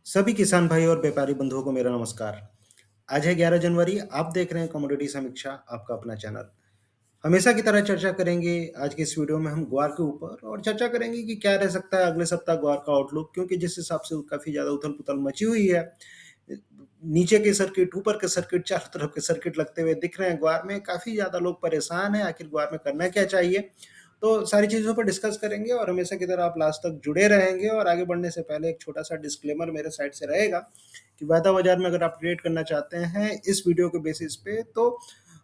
सभी किसान भाई और व्यापारी बंधुओं को मेरा नमस्कार। आज है 11 जनवरी, आप देख रहे हैं कमोडिटी समीक्षा, आपका अपना चैनल। हमेशा की तरह चर्चा करेंगे आज के इस वीडियो में हम ग्वार के ऊपर और चर्चा करेंगे कि क्या रह सकता है अगले सप्ताह ग्वार का आउटलुक, क्योंकि जिस हिसाब से काफ़ी ज़्यादा उथल-पुथल मची हुई है। नीचे के सर्किट, ऊपर के सर्किट, चारों तरफ के सर्किट लगते हुए दिख रहे हैं ग्वार में, काफ़ी ज़्यादा लोग परेशान हैं, आखिर ग्वार में करना क्या चाहिए? तो सारी चीज़ों पर डिस्कस करेंगे और हमेशा की तरह आप लास्ट तक जुड़े रहेंगे और आगे बढ़ने से पहले एक छोटा-सा डिस्क्लेमर मेरे साइड से रहेगा कि वायदा बाज़ार में अगर आप ट्रेड करना चाहते हैं इस वीडियो के बेसिस पे तो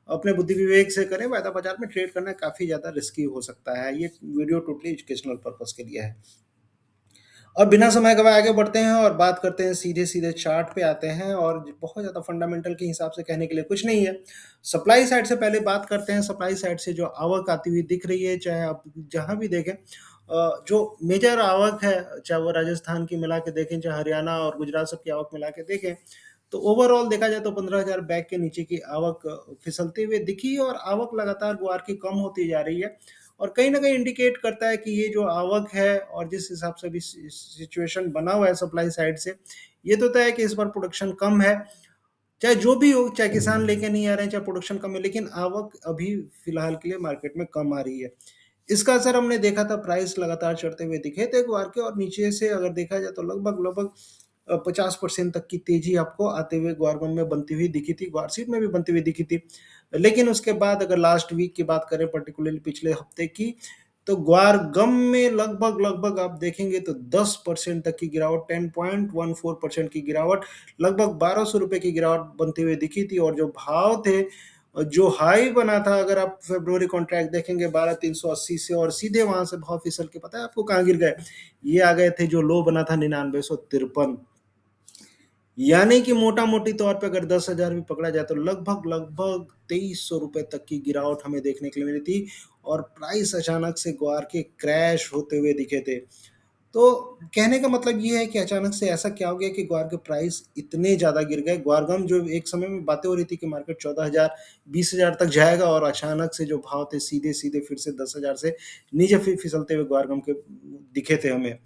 अपने बुद्धि विवेक से करें। वायदा बाज़ार में ट्रेड करना काफ़ी ज़्यादा रिस्की हो सकता है। ये वीडियो टोटली एजुकेशनल पर्पज़ के लिए है। और बिना समय गवाए आगे बढ़ते हैं और बात करते हैं, सीधे-सीधे चार्ट पे आते हैं और बहुत ज़्यादा फंडामेंटल के हिसाब से कहने के लिए कुछ नहीं है। सप्लाई साइड से पहले बात करते हैं। सप्लाई साइड से जो आवक आती हुई दिख रही है, चाहे आप जहाँ भी देखें, जो मेजर आवक है, चाहे वो राजस्थान की मिला के देखें, चाहे हरियाणा और गुजरात सब की आवक मिला के देखें, तो ओवरऑल देखा जाए तो 15,000 बैग के नीचे की आवक फिसलते हुए दिखी और आवक लगातार ग्वार की कम होती जा रही है। और कहीं न कहीं इंडिकेट करता है कि ये जो आवक है और जिस हिसाब से अभी सिचुएशन बना हुआ है सप्लाई साइड से, ये तो तय है कि इस बार प्रोडक्शन कम है। चाहे जो भी हो, चाहे किसान लेके नहीं आ रहे हैं, चाहे प्रोडक्शन कम है, लेकिन आवक अभी फिलहाल के लिए मार्केट में कम आ रही है। इसका असर हमने देखा था, प्राइस लगातार चढ़ते हुए दिखे थे ग्वार के और नीचे से अगर देखा जाए तो लगभग 50% तक की तेज़ी आपको आते हुए ग्वार 1 में बनती हुई दिखी थी, ग्वार सीड में भी बनती हुई दिखी थी। लेकिन उसके बाद अगर लास्ट वीक की बात करें, पर्टिकुलरली पिछले हफ्ते की, तो ग्वार गम में लगभग आप देखेंगे तो 10% तक की गिरावट, 10.14% की गिरावट, लगभग ₹1200 की गिरावट बनते हुए दिखी थी। और जो भाव थे, जो हाई बना था, अगर आप फ़रवरी कॉन्ट्रैक्ट देखेंगे 12,380 से, और सीधे वहाँ से भाव फिसल के पता है आपको कहाँ गिर गए? ये आ गए थे, जो लो बना था 9953। यानी कि मोटा-मोटी तौर पे अगर 10,000 भी पकड़ा जाए तो लगभग ₹2300 तक की गिरावट हमें देखने के लिए मिली थी और प्राइस अचानक से ग्वार के क्रैश होते हुए दिखे थे। तो कहने का मतलब ये है कि अचानक से ऐसा क्या हो गया कि ग्वार के प्राइस इतने ज़्यादा गिर गए। ग्वारगम जो एक समय में बातें हो रही थी कि मार्केट 14,000 20,000 तक जाएगा, और अचानक से जो भाव थे सीधे-सीधे फिर से 10,000 से नीचे फिसलते हुए ग्वारगम के दिखे थे हमें।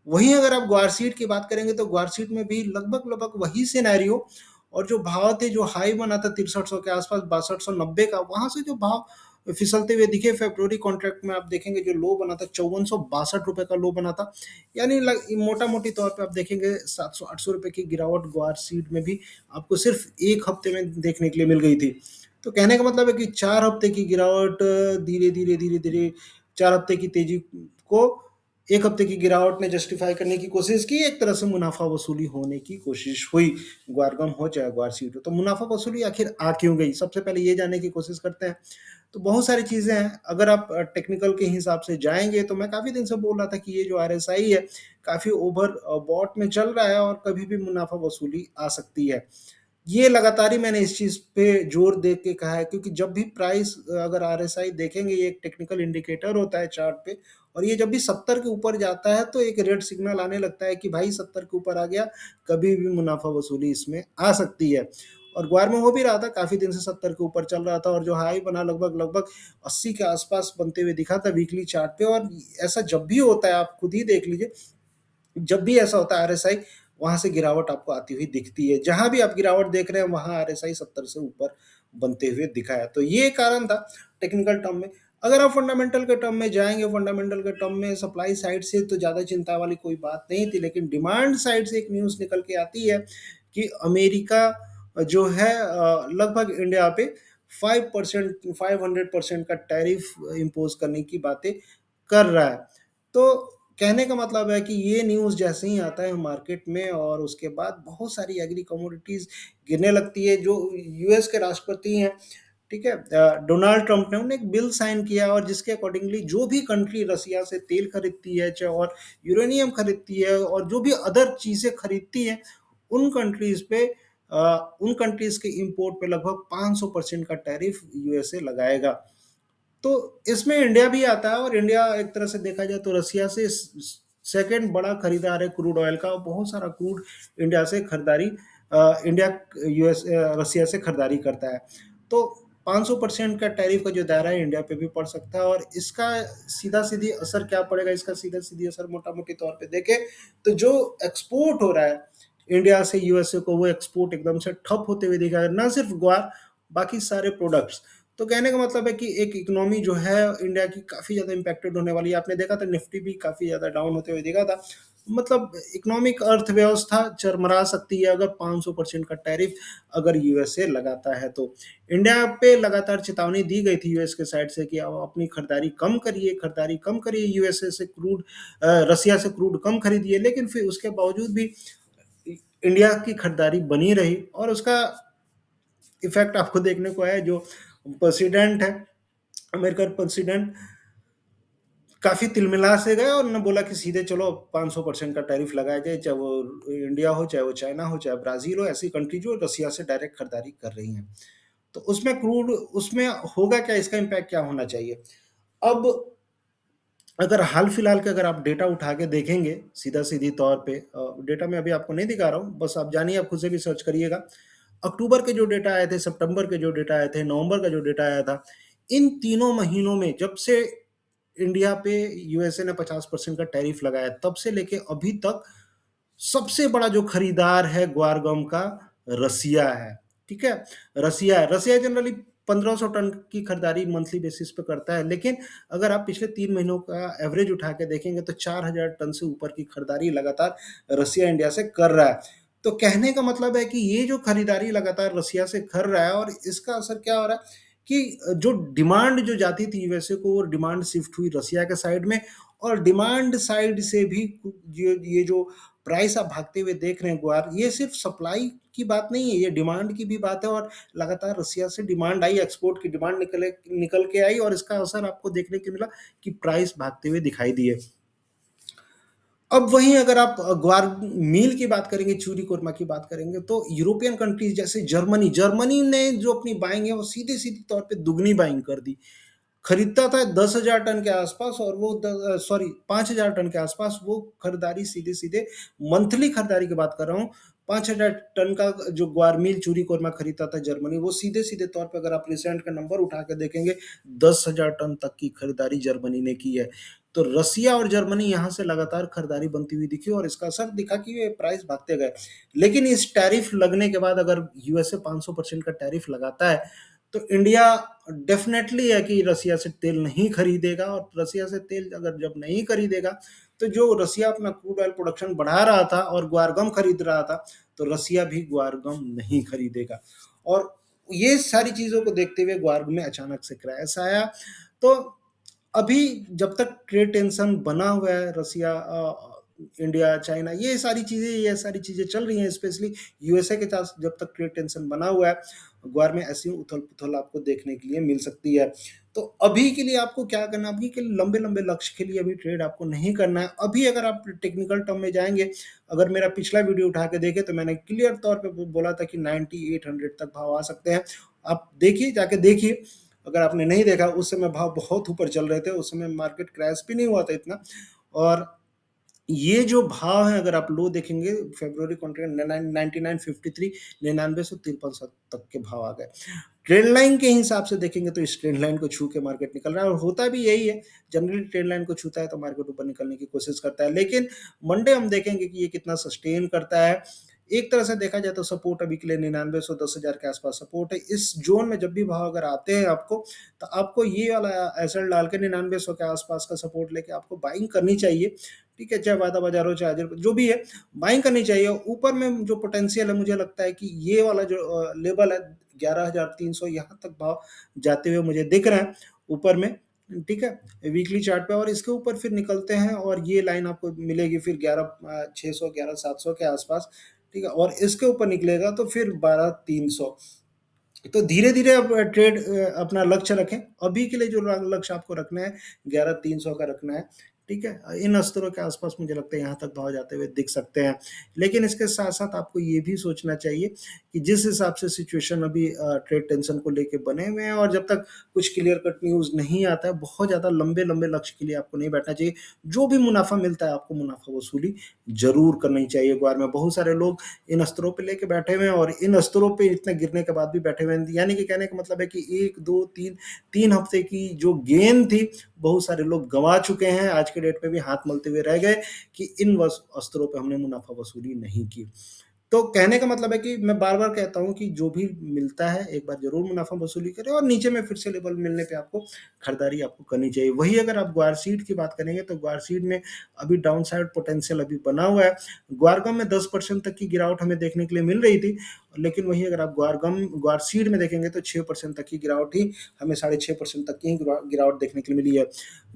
वहीं अगर आप ग्वारसीड की बात करेंगे तो ग्वारसीड में भी लगभग वही सिनेरियो, और जो भाव थे, जो हाई बना था 6300 के आसपास, 6290 का, वहाँ से जो भाव फिसलते हुए दिखे फरवरी कॉन्ट्रैक्ट में, आप देखेंगे जो लो बना था ₹5462 का लो बना था। यानी मोटा-मोटी तौर पे आप देखेंगे 700-800 रुपए की गिरावट ग्वारसीड में भी आपको सिर्फ 1 हफ्ते में देखने के लिए मिल गई थी। तो कहने का मतलब है कि 4 हफ्ते की गिरावट, धीरे-धीरे 4 हफ्ते की तेज़ी को 1 हफ्ते की गिरावट ने जस्टिफ़ाई करने की कोशिश की, एक तरह से मुनाफ़ा वसूली होने की कोशिश हुई, ग्वारगम हो चाहे ग्वारसीड हो। तो मुनाफ़ा वसूली आखिर आ क्यों गई? सबसे पहले ये जानने की कोशिश करते हैं। तो बहुत सारी चीज़ें हैं, अगर आप टेक्निकल के हिसाब से जाएँगे तो मैं काफ़ी दिन से बोल रहा था कि ये जो आरएसआई है, काफ़ी बॉट में चल रहा है और कभी भी मुनाफ़ा वसूली आ सकती है। ये लगातार ही मैंने इस चीज़ पे जोर दे के कहा है, क्योंकि जब भी प्राइस, अगर आरएसआई देखेंगे, ये एक टेक्निकल इंडिकेटर होता है चार्ट पे, और ये जब भी 70 के ऊपर जाता है तो एक रेड सिग्नल आने लगता है कि भाई 70 के ऊपर आ गया, कभी भी मुनाफा वसूली इसमें आ सकती है। और ग्वार में हो भी रहा था, काफ़ी दिन से 70 के ऊपर चल रहा था और जो हाई बना लगभग 80 के आसपास बनते हुए दिखा था वीकली चार्ट पे। और ऐसा जब भी होता है, आप खुद ही देख लीजिए, जब भी ऐसा होता है आरएसआई, वहाँ से गिरावट आपको आती हुई दिखती है। जहाँ भी आप गिरावट देख रहे हैं, वहाँ आरएसआई 70 से ऊपर बनते हुए दिखा है। तो ये कारण था टेक्निकल टर्म में। अगर आप फंडामेंटल के टर्म में जाएँगे, फंडामेंटल के टर्म में सप्लाई साइड से तो ज़्यादा चिंता वाली कोई बात नहीं थी, लेकिन डिमांड साइड से एक न्यूज़ निकल के आती है कि अमेरिका जो है, लगभग इंडिया पे 5% 500% का टैरिफ इम्पोज़ करने की बातें कर रहा है। तो कहने का मतलब है कि ये न्यूज़ जैसे ही आता है मार्केट में, और उसके बाद बहुत सारी एग्री कमोडिटीज़ गिरने लगती है। जो यूएस के राष्ट्रपति हैं, ठीक है, डोनाल्ड ट्रंप ने उन्होंने एक बिल साइन किया, और जिसके अकॉर्डिंगली जो भी कंट्री रसिया से तेल खरीदती है, चाहे और यूरेनियम खरीदती है, और जो भी अदर चीज़ें खरीदती हैं, उन कंट्रीज़ पे, उन कंट्रीज़ के इंपोर्ट पे लगभग 500% का टैरिफ यूएसए लगाएगा। तो इसमें इंडिया भी आता है, और इंडिया एक तरह से देखा जाए तो रसिया से सेकंड बड़ा खरीदार है क्रूड ऑयल का। बहुत सारा क्रूड इंडिया से खरीदारी, इंडिया यूएस रसिया से खरीदारी करता है। तो 500% का टैरिफ का जो दायरा है, इंडिया पे भी पड़ सकता है, और इसका सीधा-सीधी असर क्या पड़ेगा? इसका सीधा-सीधी असर मोटा-मोटी तौर पे देखें तो जो एक्सपोर्ट हो रहा है, इंडिया से यूएसए को वो एक्सपोर्ट एकदम से ठप होते हुए दिखा है, ना सिर्फ ग्वार, बाकी सारे प्रोडक्ट्स। तो कहने का मतलब है कि एक इकोनॉमी जो है इंडिया की काफ़ी ज़्यादा इम्पैक्टेड होने वाली है। आपने देखा था निफ्टी भी काफ़ी ज़्यादा डाउन होते हुए दिखा था। मतलब इकोनॉमिक अर्थव्यवस्था चरमरा सकती है अगर 500% का टैरिफ अगर यूएसए लगाता है तो। इंडिया पे लगातार चेतावनी दी गई थी यूएस के साइड से कि आप अपनी खरीदारी कम करिए यूएसए से क्रूड, रसिया से क्रूड कम खरीदिए, लेकिन फिर उसके बावजूद भी इंडिया की खरीदारी बनी रही और उसका इफेक्ट आपको देखने को आया। जो प्रेसिडेंट है, अमेरिकन प्रेसिडेंट, काफ़ी तिलमिला से गए और उन्होंने बोला कि सीधे चलो 500% का टैरिफ लगाया जाए, चाहे वो इंडिया हो, चाहे वो चाइना हो, चाहे ब्राज़ील हो, ऐसी कंट्री जो रसिया से डायरेक्ट खरीदारी कर रही हैं। तो उसमें क्रूड, उसमें होगा क्या, इसका इम्पैक्ट क्या होना चाहिए? अब अगर हाल-फिलहाल के अगर आप डेटा उठा के देखेंगे सीधा-सीधी तौर पे, डेटा मैं अभी आपको नहीं दिखा रहा हूँ, बस आप जानिए, आप खुद से भी सर्च करिएगा। अक्टूबर के जो डेटा आए थे, सितंबर के जो डेटा आए थे, नवंबर का जो डेटा आया था, इन तीनों महीनों में जब से इंडिया पे यूएसए ने 50% का टैरिफ लगाया, तब से लेके अभी तक सबसे बड़ा जो खरीदार है ग्वार गम का, रसिया है। ठीक है? रसिया जनरली 1500 टन की खरीदारी मंथली बेसिस पे करता है, लेकिन अगर आप पिछले 3 महीनों का एवरेज उठा के देखेंगे तो 4000 टन से ऊपर की खरीदारी लगातार रसिया इंडिया से कर रहा है। तो कहने का मतलब है कि ये जो खरीदारी लगातार रसिया से कर रहा है, और इसका असर क्या हो रहा है कि जो डिमांड जो जाती थी यूएसए को, वो डिमांड शिफ्ट हुई रसिया के साइड में, और डिमांड साइड से भी ये जो प्राइस आप भागते हुए देख रहे हैं ग्वार, ये सिर्फ सप्लाई की बात नहीं है, ये डिमांड की भी बात है। और लगातार रसिया से डिमांड आई, एक्सपोर्ट की डिमांड निकल के आई, और इसका असर आपको देखने को मिला कि प्राइस भागते हुए दिखाई दिए। अब वहीं अगर आप ग्वार मील की बात करेंगे, चूरी कोरमा की बात करेंगे, तो यूरोपियन कंट्रीज जैसे जर्मनी ने जो अपनी बाइंग है वो सीधे सीधे तौर पे दुगनी बाइंग कर दी। खरीदता था 10,000 टन के आसपास, और वो 5,000 टन के आसपास वो खरीदारी सीधे सीधे मंथली खरीदारी की बात कर रहा हूँ। 5,000 टन का जो ग्वारमील चूरी कोरमा खरीदता था जर्मनी, वो सीधे सीधे तौर पे अगर आप रिसेंट का नंबर उठा के देखेंगे, 10,000 टन तक की खरीदारी जर्मनी ने की है। तो रसिया और जर्मनी यहाँ से लगातार खरीदारी बनती हुई दिखी, और इसका असर दिखा कि ये प्राइस भागते गए। लेकिन इस टैरिफ लगने के बाद अगर यूएसए 500% का टैरिफ लगाता है, तो इंडिया डेफिनेटली है कि रसिया से तेल नहीं खरीदेगा, और रसिया से तेल अगर जब नहीं खरीदेगा, तो जो रसिया अपना क्रूड ऑयल प्रोडक्शन बढ़ा रहा था और ग्वारगम खरीद रहा था, तो रसिया भी ग्वारगम नहीं खरीदेगा। और ये सारी चीज़ों को देखते हुए ग्वारगम में अचानक से क्रैश आया। तो अभी जब तक ट्रेड टेंशन बना हुआ है, रसिया, इंडिया, चाइना, ये सारी चीज़ें चल रही हैं, स्पेशली यूएसए के साथ जब तक ट्रेड टेंशन बना हुआ है, ग्वार में ऐसी उथल-पुथल आपको देखने के लिए मिल सकती है। तो अभी के लिए आपको क्या करना है, अभी के लिए लंबे-लंबे लक्ष्य के लिए अभी ट्रेड आपको नहीं करना है। अभी अगर आप टेक्निकल टर्म में जाएँगे, अगर मेरा पिछला वीडियो उठा के देखें, तो मैंने क्लियर तौर पे बोला था कि 9800 तक भाव आ सकते हैं। आप देखिए, जाके देखिए। अगर आपने नहीं देखा, उस समय भाव बहुत ऊपर चल रहे थे, उस समय मार्केट क्रैश भी नहीं हुआ था इतना। और ये जो भाव है, अगर आप लो देखेंगे, फरवरी कॉन्ट्रैक्ट 9953, 9953 तक के भाव आ गए। ट्रेंड लाइन के हिसाब से देखेंगे तो इस ट्रेंड लाइन को छू के मार्केट निकल रहा है, और होता भी यही है। जनरली ट्रेंड लाइन को छूता है तो मार्केट ऊपर निकलने की कोशिश करता है, लेकिन मंडे हम देखेंगे कि ये कितना सस्टेन करता है। एक तरह से देखा जाए तो सपोर्ट अभी के लिए 9900, 10,000 के आसपास सपोर्ट है। इस जोन में जब भी भाव अगर आते हैं आपको, तो आपको ये वाला एसएल डाल के 9900 के आसपास का सपोर्ट लेके आपको बाइंग करनी चाहिए। ठीक है, चाहे वादा बाजार हो, चाहे जो भी है, बाइंग करनी चाहिए। ऊपर में जो पोटेंशियल है, मुझे लगता है कि ये वाला जो लेवल है 11,300, यहाँ तक भाव जाते हुए मुझे दिख रहा है ऊपर में। ठीक है, वीकली चार्ट पे, और इसके ऊपर फिर निकलते हैं, और ये लाइन आपको मिलेगी फिर 11,600, 11,700 के आसपास। ठीक है, और इसके ऊपर निकलेगा तो फिर 12,300। तो धीरे-धीरे आप ट्रेड अपना लक्ष्य रखें। अभी के लिए जो लक्ष्य आपको रखना है, 11,300 का रखना है। ठीक है? इन स्तरों के आसपास मुझे लगता है यहाँ तक भाव जाते हुए दिख सकते हैं। लेकिन इसके साथ-साथ आपको ये भी सोचना चाहिए कि जिस हिसाब से सिचुएशन अभी ट्रेड टेंशन को लेके बने हुए हैं, और जब तक कुछ क्लियर कट न्यूज़ नहीं आता है, बहुत ज़्यादा लंबे-लंबे लक्ष्य के लिए आपको नहीं बैठना चाहिए। जो भी मुनाफ़ा मिलता है, आपको मुनाफ़ा वसूली ज़रूर करनी चाहिए। एक बार में बहुत सारे लोग इन स्तरों पे लेके बैठे हुए हैं, और इन स्तरों पे इतने गिरने के बाद भी बैठे हुए हैं। यानी कि कहने का मतलब है कि 1, 2, 3 हफ्ते की जो गेन थी, बहुत सारे लोग गँवा चुके हैं। आज के डेट में भी हाथ मलते हुए रह गए कि इन स्तरों पे हमने मुनाफ़ा वसूली नहीं की। तो कहने का मतलब है कि मैं बार-बार कहता हूँ कि जो भी मिलता है एक बार ज़रूर मुनाफ़ा वसूली करें और नीचे में फिर से लेवल मिलने पे आपको खरीदारी आपको करनी चाहिए। वही अगर आप ग्वार सीड की बात करेंगे तो ग्वार सीड में अभी डाउनसाइड पोटेंशियल अभी बना हुआ है। ग्वार गम में 10% तक की गिरावट हमें देखने के लिए मिल रही थी, लेकिन वहीं अगर आप ग्वार सीड में देखेंगे तो 6% तक की गिरावट ही हमें 6.5% तक की ही गिरावट देखने के लिए मिली है।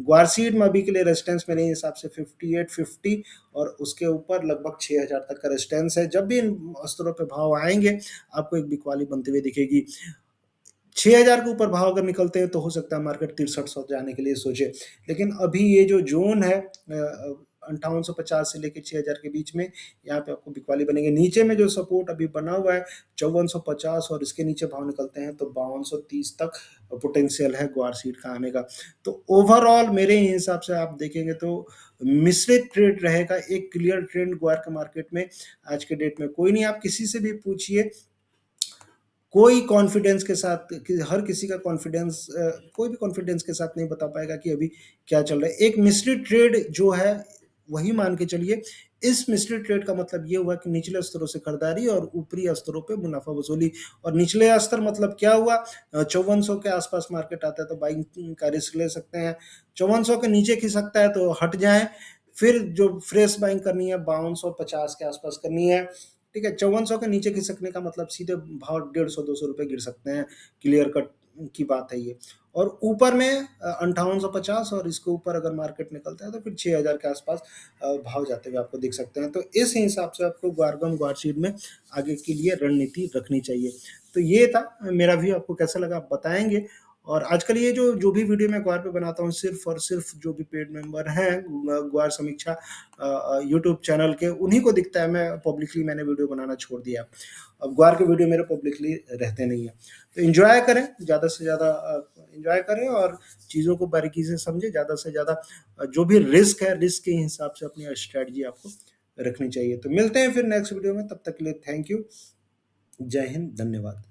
ग्वार सीड में अभी के लिए रेजिस्टेंस मेरे हिसाब से 5850 और उसके ऊपर लगभग 6000 तक का रेजिस्टेंस है। जब भी इन स्तरों पे भाव आएँगे, आपको एक बिकवाली बनती हुई दिखेगी। 6000 के ऊपर भाव अगर निकलते हैं तो हो सकता है मार्केट 6300 जाने के लिए सोचे। लेकिन अभी ये जो ज़ोन है 5850 से लेके 6000 के बीच में, यहाँ पे आपको बिकवाली बनेगी। नीचे में जो सपोर्ट अभी बना हुआ है 5450 और इसके नीचे भाव निकलते हैं तो 5230 तक पोटेंशियल है ग्वार सीड का आने का। तो ओवरऑल मेरे हिसाब से आप देखेंगे तो मिश्रित ट्रेड रहेगा, एक क्लियर ट्रेंड ग्वार के मार्केट में आज के डेट में कोई नहीं। आप किसी से भी पूछिए, कोई कॉन्फिडेंस के साथ कि हर किसी का कॉन्फिडेंस कोई भी कॉन्फिडेंस के साथ नहीं बता पाएगा कि अभी क्या चल रहा है। एक मिस्ट्री ट्रेड जो है वही मान के चलिए। इस मिस्ट्री ट्रेड का मतलब ये हुआ कि निचले स्तरों से खरीदारी और ऊपरी स्तरों पे मुनाफा वसूली। और निचले स्तर मतलब क्या हुआ, 5400 के आसपास मार्केट आता है तो बाइंग का रिस्क ले सकते हैं। 5400 के नीचे खिसकता है तो हट जाएं। फिर जो फ्रेश बाइंग करनी है 5250 के आसपास करनी है। ठीक है, 5400 के नीचे खिसकने का मतलब सीधे भाव 150-200 रुपए गिर सकते हैं, क्लियर कट की बात है ये। और ऊपर में 5850 और इसके ऊपर अगर मार्केट निकलता है तो फिर 6000 के आसपास भाव जाते हुए आपको दिख सकते हैं। तो इस हिसाब से आपको ग्वारगम ग्वारसीड में आगे के लिए रणनीति रखनी चाहिए। तो ये था मेरा व्यू, आपको कैसा लगा आप बताएंगे। और आजकल ये जो जो भी वीडियो मैं ग्वार पे बनाता हूँ सिर्फ और सिर्फ जो भी पेड मेंबर हैं ग्वार समीक्षा यूट्यूब चैनल के उन्हीं को दिखता है। मैं पब्लिकली मैंने वीडियो बनाना छोड़ दिया। अब ग्वार के वीडियो मेरे पब्लिकली रहते नहीं हैं। तो एंजॉय करें, ज़्यादा से ज़्यादा एंजॉय करें और चीज़ों को बारीकी से समझें। ज़्यादा से ज़्यादा जो भी रिस्क है, रिस्क के हिसाब से अपनी स्ट्रैटेजी आपको रखनी चाहिए। तो मिलते हैं फिर नेक्स्ट वीडियो में, तब तक के लिए थैंक यू। जय हिंद, धन्यवाद।